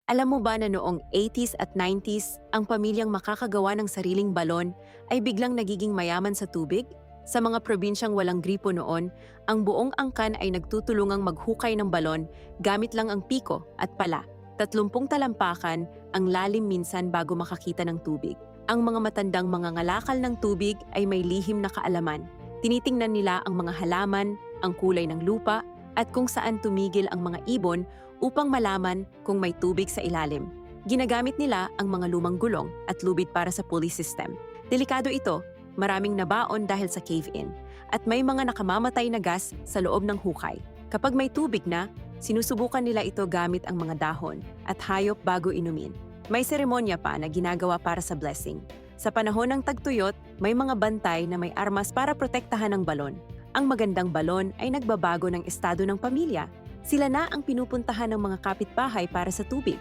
Alam mo ba na noong 80s at 90s, ang pamilyang makakagawa ng sariling balon ay biglang nagiging mayaman sa tubig? Sa mga probinsyang walang gripo noon, ang buong angkan ay nagtutulungang maghukay ng balon gamit lang ang piko at pala. 30 talampakan ang lalim minsan bago makakita ng tubig. Ang mga matandang mga ngalakal ng tubig ay may lihim na kaalaman. Tinitingnan nila ang mga halaman, ang kulay ng lupa, at kung saan tumigil ang mga ibon upang malaman kung may tubig sa ilalim. Ginagamit nila ang mga lumang gulong at lubid para sa pulley system. Delikado ito, maraming nabaon dahil sa cave-in, at may mga nakamamatay na gas sa loob ng hukay. Kapag may tubig na, sinusubukan nila ito gamit ang mga dahon at hayop bago inumin. May seremonya pa na ginagawa para sa blessing. Sa panahon ng tagtuyot, may mga bantay na may armas para protektahan ang balon. Ang magandang balon ay nagbabago ng estado ng pamilya. Sila na ang pinupuntahan ng mga kapitbahay para sa tubig.